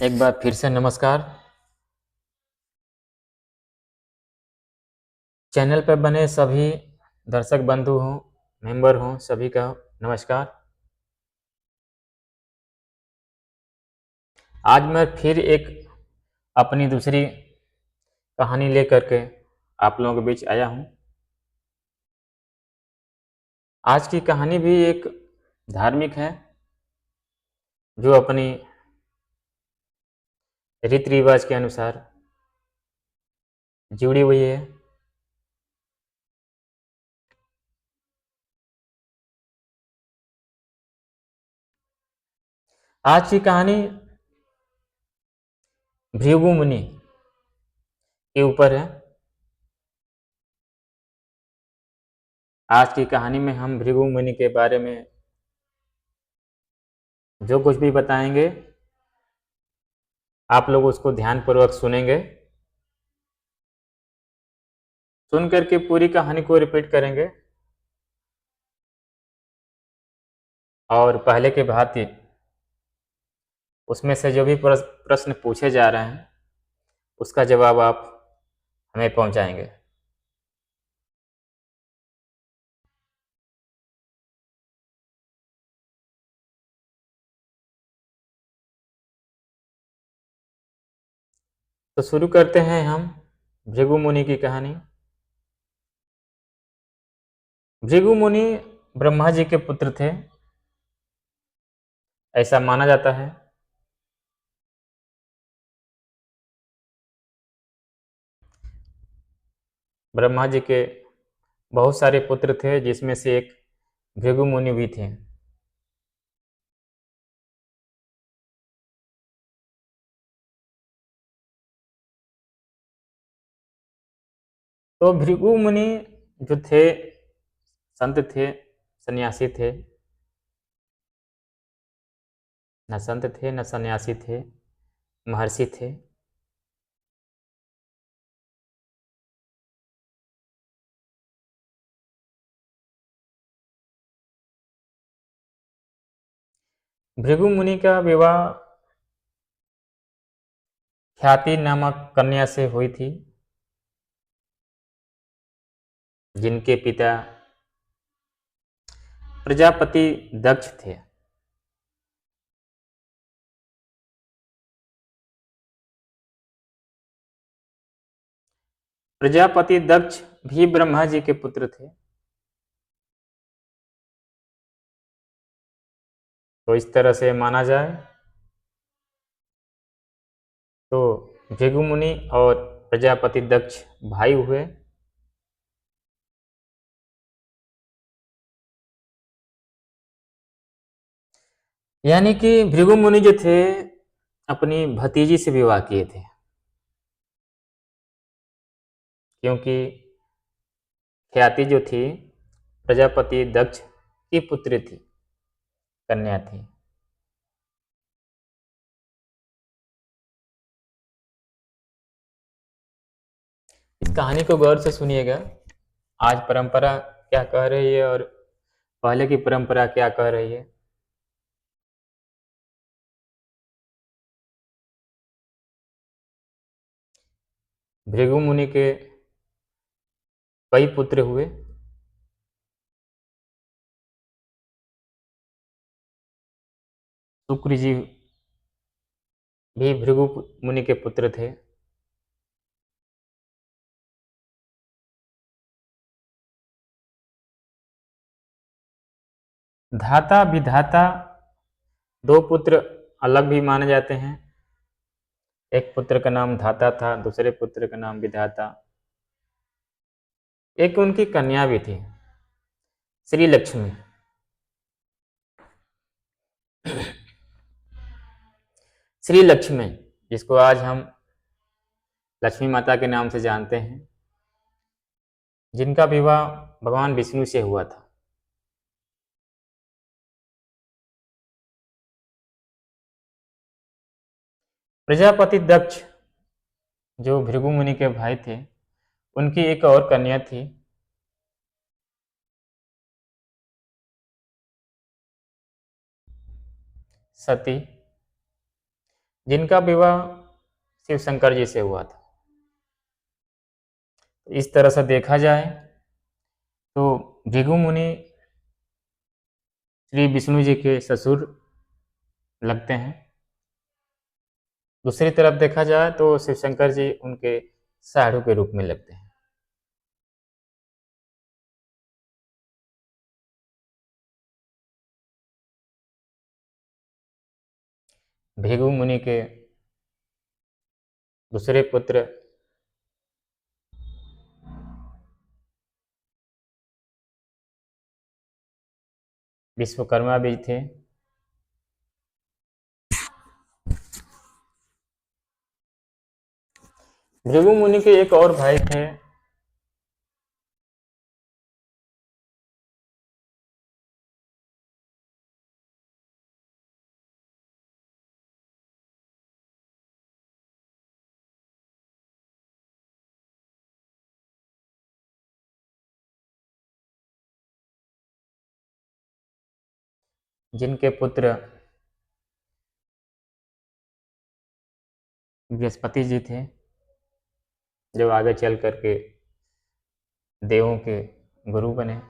एक बार फिर से नमस्कार। चैनल पर बने सभी दर्शक बंधु हों, मेंबर हों, सभी का नमस्कार। आज मैं फिर एक अपनी दूसरी कहानी लेकर के आप लोगों के बीच आया हूं। आज की कहानी भी एक धार्मिक है, जो अपनी रीति रिवाज के अनुसार जुड़ी हुई है। आज की कहानी भृगु मुनि के ऊपर है। आज की कहानी में हम भृगु मुनि के बारे में जो कुछ भी बताएंगे, आप लोग उसको ध्यानपूर्वक सुनेंगे। सुन करके पूरी कहानी को रिपीट करेंगे और पहले के भांति उसमें से जो भी प्रश्न पूछे जा रहे हैं उसका जवाब आप हमें पहुंचाएंगे। तो शुरू करते हैं हम भृगु मुनि की कहानी। भृगु मुनि ब्रह्मा जी के पुत्र थे, ऐसा माना जाता है। ब्रह्मा जी के बहुत सारे पुत्र थे, जिसमें से एक भृगु मुनि भी थे। तो भृगु मुनि जो थे, संत थे, सन्यासी थे। न संत थे, न सन्यासी थे, महर्षि थे। भृगु मुनि का विवाह ख्याति नामक कन्या से हुई थी, जिनके पिता प्रजापति दक्ष थे। प्रजापति दक्ष भी ब्रह्मा जी के पुत्र थे। तो इस तरह से माना जाए तो भृगु मुनि और प्रजापति दक्ष भाई हुए। यानी कि भृगु मुनि जो थे, अपनी भतीजी से विवाह किए थे, क्योंकि ख्याति जो थी प्रजापति दक्ष की पुत्री थी, कन्या थी। इस कहानी को गौर से सुनिएगा। आज परंपरा क्या कह रही है और पहले की परंपरा क्या कह रही है। भृगु मुनि के कई पुत्र हुए। शुक्र जी भी भृगु मुनि के पुत्र थे। धाता विधाता दो पुत्र अलग भी माने जाते हैं। एक पुत्र का नाम धाता था, दूसरे पुत्र का नाम विधाता। एक उनकी कन्या भी थी, श्री लक्ष्मी। श्री लक्ष्मी, जिसको आज हम लक्ष्मी माता के नाम से जानते हैं, जिनका विवाह भगवान विष्णु से हुआ था। प्रजापति दक्ष जो भृगु मुनि के भाई थे, उनकी एक और कन्या थी, सती। जिनका विवाह शिव शंकर जी से हुआ था। इस तरह से देखा जाए तो भृगु मुनि श्री विष्णु जी के ससुर लगते हैं। दूसरी तरफ देखा जाए तो शिव शंकर जी उनके साढ़ू के रूप में लगते हैं। भृगु मुनि के दूसरे पुत्र विश्वकर्मा भी थे। भृगु मुनि के एक और भाई थे जिनके पुत्र बृहस्पति जी थे, जो आगे चल करके देवों के गुरु बने।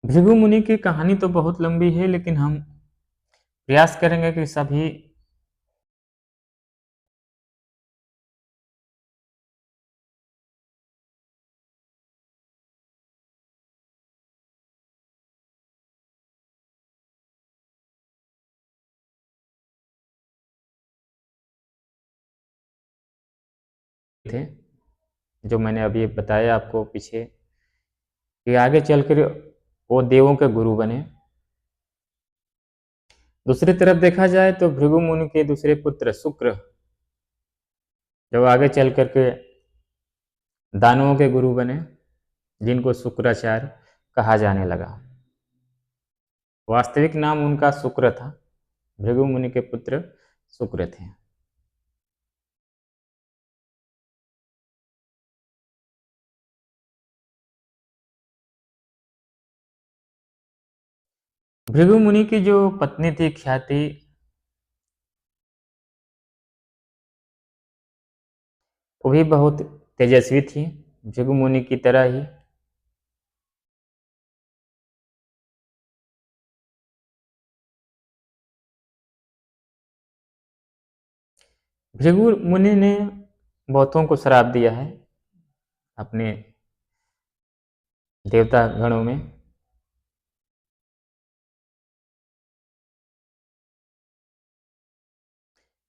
भृगु मुनि की कहानी तो बहुत लंबी है, लेकिन हम प्रयास करेंगे कि सभी थे जो मैंने अभी बताया आपको पीछे, कि आगे चलकर वो देवों के गुरु बने। दूसरी तरफ देखा जाए तो भृगु मुनि के दूसरे पुत्र शुक्र, जो आगे चल करके दानवों के गुरु बने, जिनको शुक्राचार्य कहा जाने लगा। वास्तविक नाम उनका शुक्र था। भृगु मुनि के पुत्र शुक्र थे। भृगु मुनि की जो पत्नी थी ख्याति, वो भी बहुत तेजस्वी थी, भृगु मुनि की तरह ही। भृगु मुनि ने बहुतों को श्राप दिया है अपने देवता गणों में।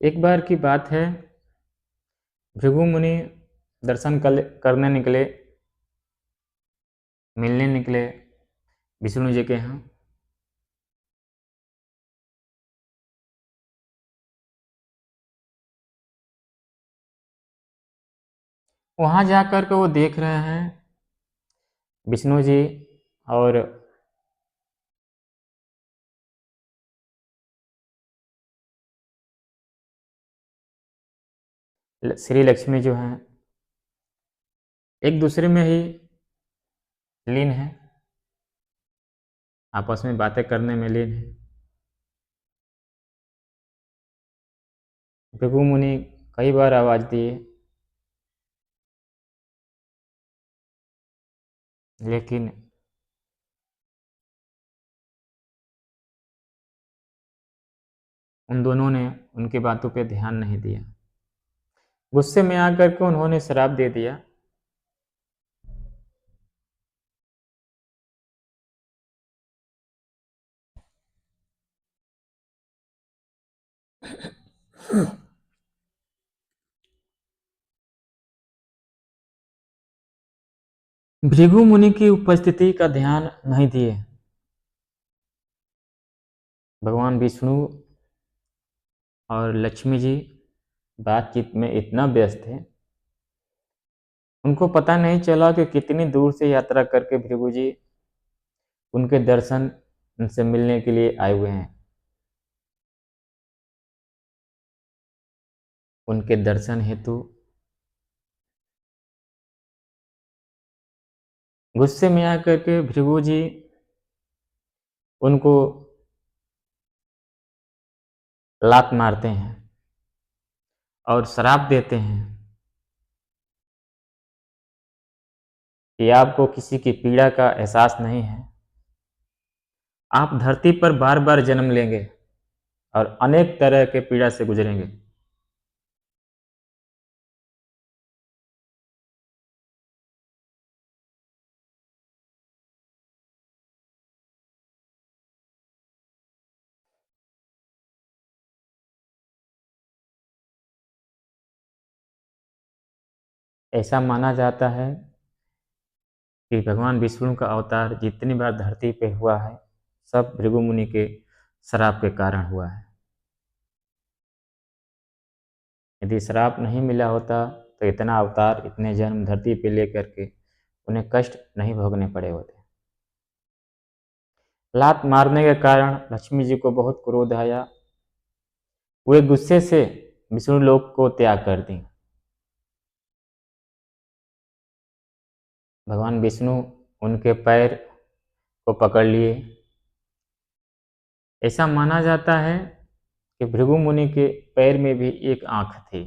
एक बार की बात है, भृगु मुनि दर्शन करने निकले, मिलने निकले विष्णु जी के यहाँ। वहाँ जाकर के वो देख रहे हैं विष्णु जी और श्री लक्ष्मी जो हैं एक दूसरे में ही लीन है, आपस में बातें करने में लीन है। भृगु मुनि कई बार आवाज दिए, लेकिन उन दोनों ने उनकी बातों पे ध्यान नहीं दिया। गुस्से में आकर के उन्होंने श्राप दे दिया। भृगु मुनि की उपस्थिति का ध्यान नहीं दिए। भगवान विष्णु और लक्ष्मी जी बातचीत में इतना व्यस्त थे, उनको पता नहीं चला कि कितनी दूर से यात्रा करके भृगु जी उनके दर्शन उनसे मिलने के लिए आए हुए हैं। उनके दर्शन हेतु गुस्से में आकर के भृगु जी उनको लात मारते हैं और श्राप देते हैं कि आपको किसी की पीड़ा का एहसास नहीं है, आप धरती पर बार बार जन्म लेंगे और अनेक तरह के पीड़ा से गुजरेंगे। ऐसा माना जाता है कि भगवान विष्णु का अवतार जितनी बार धरती पे हुआ है, सब भृगु मुनि के श्राप के कारण हुआ है। यदि श्राप नहीं मिला होता तो इतना अवतार, इतने जन्म धरती पे लेकर के उन्हें कष्ट नहीं भोगने पड़े होते। लात मारने के कारण लक्ष्मी जी को बहुत क्रोध आया। वे गुस्से से विष्णु लोक को त्याग कर दी। भगवान विष्णु उनके पैर को पकड़ लिए। ऐसा माना जाता है कि भृगु मुनि के पैर में भी एक आंख थी।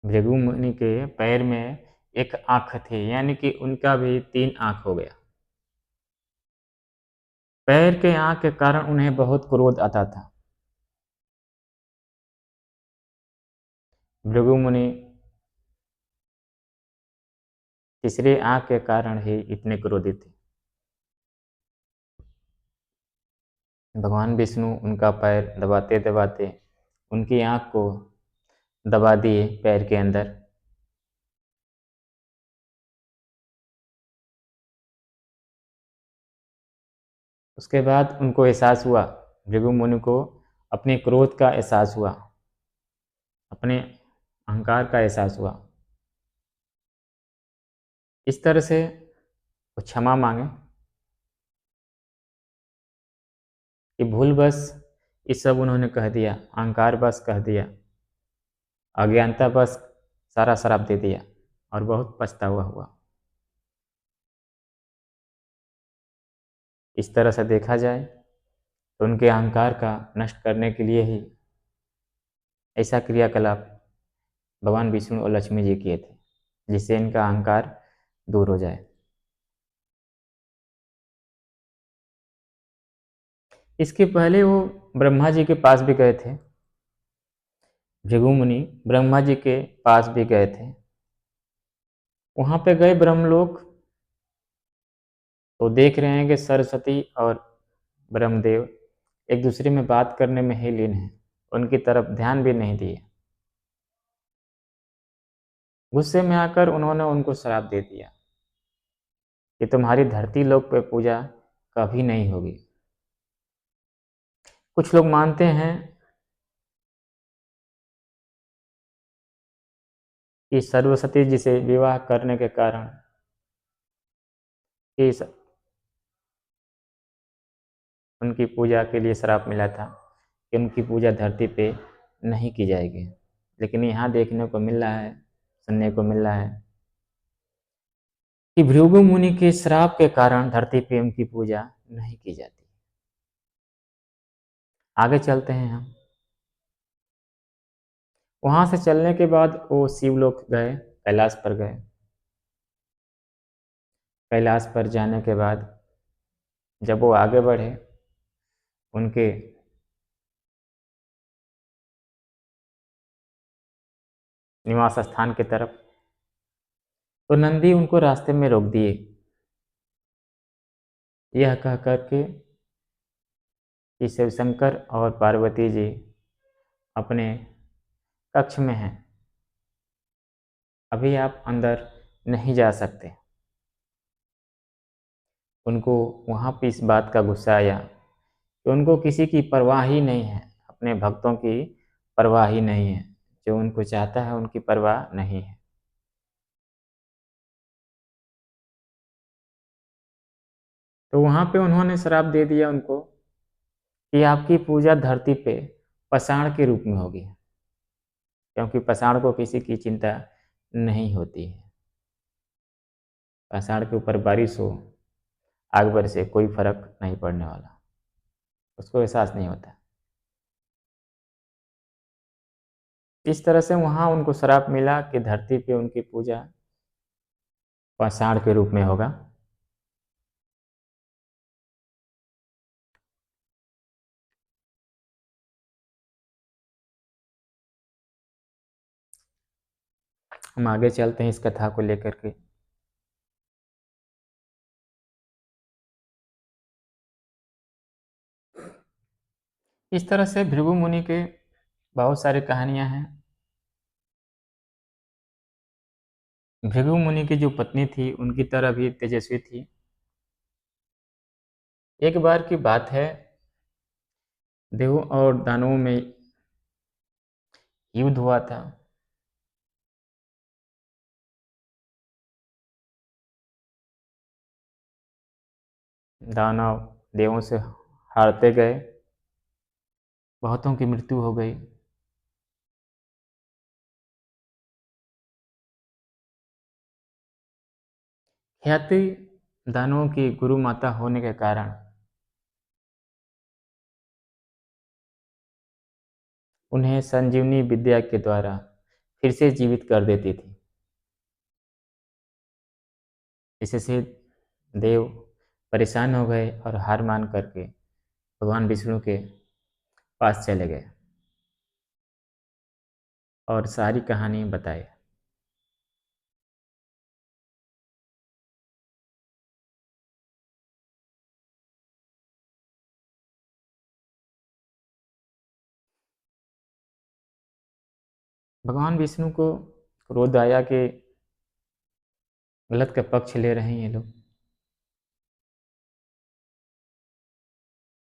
भृगु मुनि के पैर में एक आंख थी, यानी कि उनका भी 3 आंख हो गया। पैर के आंख के कारण उन्हें बहुत क्रोध आता था। भृगु मुनि तीसरे आंख के कारण ही इतने क्रोधित थे। भगवान विष्णु उनका पैर दबाते दबाते उनकी आंख को दबा दिए पैर के अंदर। उसके बाद उनको एहसास हुआ, भृगु मुनि को अपने क्रोध का एहसास हुआ, अपने अहंकार का एहसास हुआ। इस तरह से वो क्षमा मांगे कि भूलवश ये सब उन्होंने कह दिया, अहंकार बस कह दिया, अज्ञानता बस सारा श्राप दे दिया और बहुत पछतावा हुआ। इस तरह से देखा जाए तो उनके अहंकार का नष्ट करने के लिए ही ऐसा क्रियाकलाप भगवान विष्णु और लक्ष्मी जी किए थे, जिससे इनका अहंकार दूर हो जाए। इसके पहले वो ब्रह्मा जी के पास भी गए थे। भृगु मुनि ब्रह्मा जी के पास भी गए थे। वहां पे गए ब्रह्मलोक, तो देख रहे हैं कि सरस्वती और ब्रह्मदेव एक दूसरे में बात करने में ही लीन हैं, उनकी तरफ ध्यान भी नहीं दिए। गुस्से में आकर उन्होंने उनको श्राप दे दिया कि तुम्हारी धरती लोक पे पूजा कभी नहीं होगी। कुछ लोग मानते हैं कि सरस्वती जी से विवाह करने के कारण कि उनकी पूजा के लिए श्राप मिला था कि उनकी पूजा धरती पे नहीं की जाएगी। लेकिन यहाँ देखने को मिल रहा है, सुनने को मिल रहा है कि भृगु मुनि के श्राप के कारण धरती पे उनकी पूजा नहीं की जाती। आगे चलते हैं हम। वहां से चलने के बाद वो शिवलोक गए, कैलाश पर गए। कैलाश पर जाने के बाद जब वो आगे बढ़े उनके निवास स्थान की तरफ, तो नंदी उनको रास्ते में रोक दिए, यह कह करके कि शिवशंकर और पार्वती जी अपने कक्ष में हैं, अभी आप अंदर नहीं जा सकते। उनको वहाँ पे इस बात का गुस्सा आया कि उनको किसी की परवाह ही नहीं है, अपने भक्तों की परवाह ही नहीं है, जो उनको चाहता है उनकी परवाह नहीं है। तो वहाँ पे उन्होंने श्राप दे दिया उनको कि आपकी पूजा धरती पे पाषाण के रूप में होगी। क्योंकि पाषाण को किसी की चिंता नहीं होती है। पाषाण के ऊपर बारिश हो, आग बरसे, कोई फर्क नहीं पड़ने वाला, उसको एहसास नहीं होता। इस तरह से वहाँ उनको श्राप मिला कि धरती पे उनकी पूजा पाषाण के रूप में होगा। हम आगे चलते हैं इस कथा को लेकर के। इस तरह से भृगु मुनि के बहुत सारी कहानियां हैं। भृगु मुनि की जो पत्नी थी उनकी तरह भी तेजस्वी थी। एक बार की बात है, देवों और दानवों में युद्ध हुआ था। दानव देवों से हारते गए, बहुतों की मृत्यु हो गई। ख्याति दानवों की गुरु माता होने के कारण उन्हें संजीवनी विद्या के द्वारा फिर से जीवित कर देती थी। इससे देव परेशान हो गए और हार मान करके भगवान विष्णु के पास चले गए और सारी कहानी बताए। भगवान विष्णु को क्रोध आया कि गलत का पक्ष ले रहे हैं ये लोग,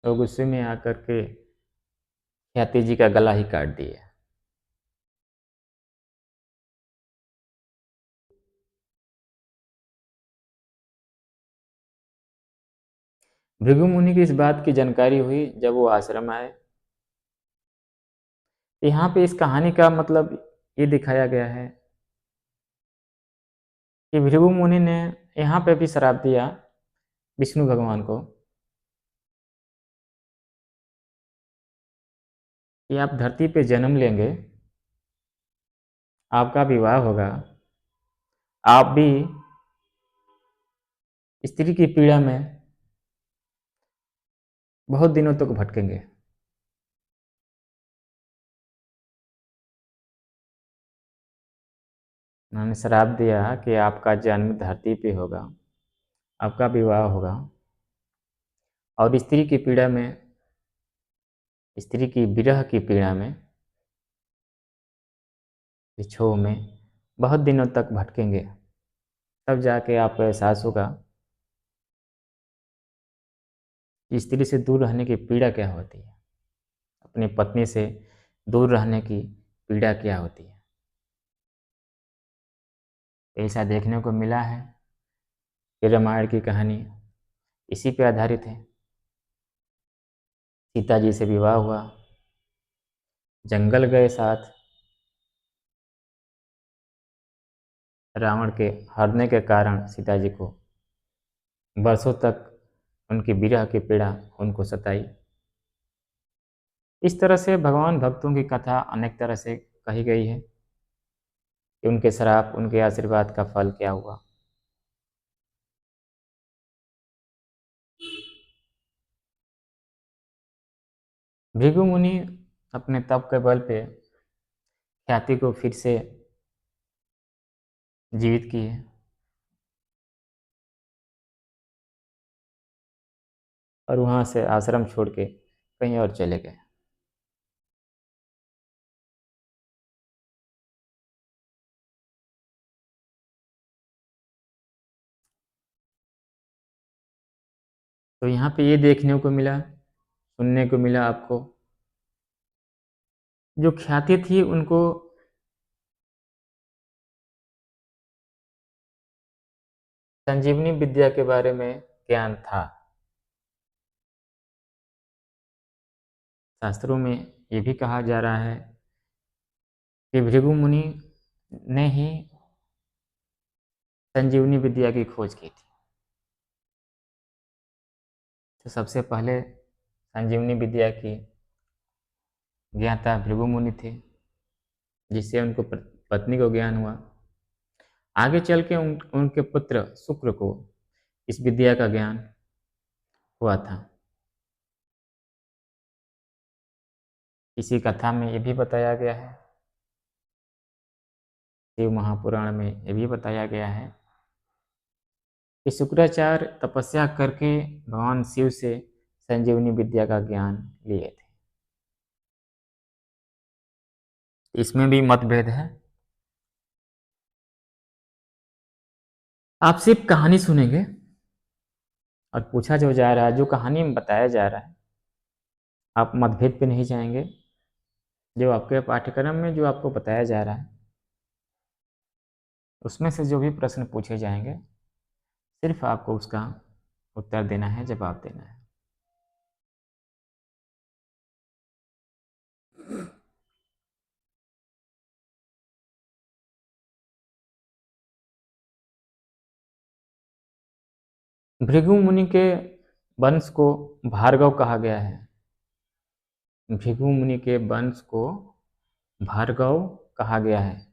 तो गुस्से में आकर के ख्याति जी का गला ही काट दिया। भृगु मुनि की इस बात की जानकारी हुई जब वो आश्रम आए। यहाँ पे इस कहानी का मतलब ये दिखाया गया है कि भृगु मुनि ने यहाँ पे भी श्राप दिया विष्णु भगवान को कि आप धरती पे जन्म लेंगे, आपका विवाह होगा, आप भी स्त्री की पीड़ा में बहुत दिनों तक भटकेंगे। उन्होंने श्राप दिया कि आपका जन्म धरती पे होगा, आपका विवाह होगा और स्त्री की पीड़ा में, स्त्री की विरह की पीड़ा में, विछोह में बहुत दिनों तक भटकेंगे। तब जाके आपको एहसास होगा कि स्त्री से दूर रहने की पीड़ा क्या होती है, अपनी पत्नी से दूर रहने की पीड़ा क्या होती है। ऐसा देखने को मिला है कि रामायण की कहानी इसी पे आधारित है। सीता जी से विवाह हुआ, जंगल गए साथ, रावण के हारने के कारण सीता जी को वर्षों तक उनकी विरह की पीड़ा उनको सताई। इस तरह से भगवान भक्तों की कथा अनेक तरह से कही गई है कि उनके श्राप, उनके आशीर्वाद का फल क्या हुआ। भृगु मुनि अपने तप के बल पे ख्याति को फिर से जीवित किए। और वहाँ से आश्रम छोड़ के कहीं और चले गए। तो यहाँ पे ये देखने को मिला, सुनने को मिला आपको, जो ख्याति थी उनको संजीवनी विद्या के बारे में ज्ञान था। शास्त्रों में ये भी कहा जा रहा है कि भृगु मुनि ने ही संजीवनी विद्या की खोज की थी। तो सबसे पहले संजीवनी विद्या की ज्ञाता भृगु मुनि थे, जिससे उनको पत्नी को ज्ञान हुआ। आगे चल के उनके पुत्र शुक्र को इस विद्या का ज्ञान हुआ था। इसी कथा में ये भी बताया गया है, शिव महापुराण में ये भी बताया गया है कि शुक्राचार्य तपस्या करके भगवान शिव से संजीवनी विद्या का ज्ञान लिए थे। इसमें भी मतभेद है। आप सिर्फ कहानी सुनेंगे और पूछा जो जा रहा है, जो कहानी में बताया जा रहा है, आप मतभेद पे नहीं जाएंगे। जो आपके पाठ्यक्रम में जो आपको बताया जा रहा है, उसमें से जो भी प्रश्न पूछे जाएंगे, सिर्फ आपको उसका उत्तर देना है, जवाब देना है। भृगु मुनि के वंश को भार्गव कहा गया है। भृगु मुनि के वंश को भार्गव कहा गया है।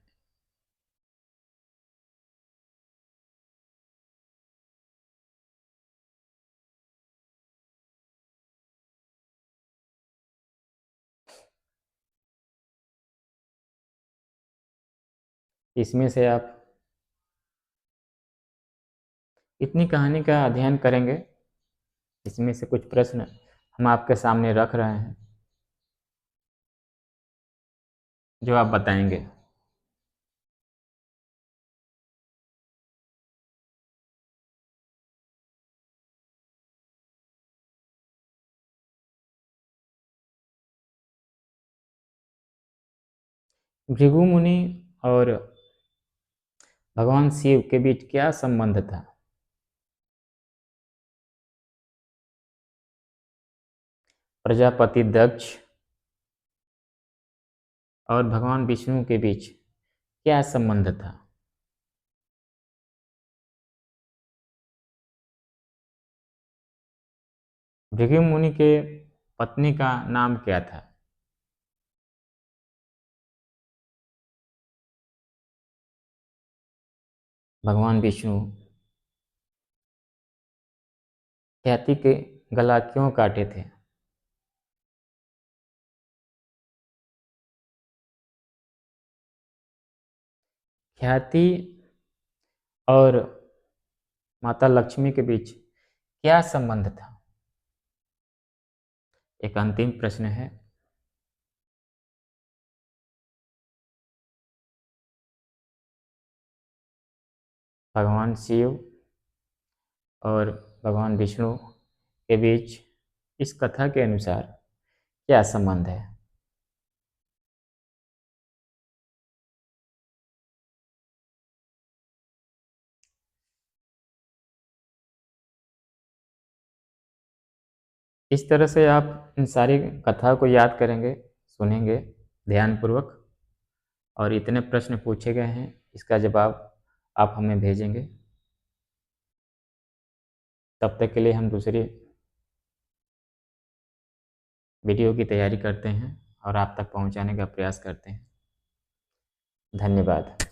इसमें से आप इतनी कहानी का अध्ययन करेंगे, इसमें से कुछ प्रश्न हम आपके सामने रख रहे हैं, जो आप बताएंगे। भृगु मुनि और भगवान शिव के बीच क्या संबंध था? प्रजापति दक्ष और भगवान विष्णु के बीच क्या संबंध था? भृगु मुनि के पत्नी का नाम क्या था? भगवान विष्णु ख्याति के गला क्यों काटे थे? ख्याति और माता लक्ष्मी के बीच क्या संबंध था? एक अंतिम प्रश्न है। भगवान शिव और भगवान विष्णु के बीच इस कथा के अनुसार क्या संबंध है? इस तरह से आप इन सारी कथा को याद करेंगे, सुनेंगे ध्यानपूर्वक, और इतने प्रश्न पूछे गए हैं, इसका जवाब आप हमें भेजेंगे। तब तक के लिए हम दूसरी वीडियो की तैयारी करते हैं और आप तक पहुंचाने का प्रयास करते हैं। धन्यवाद।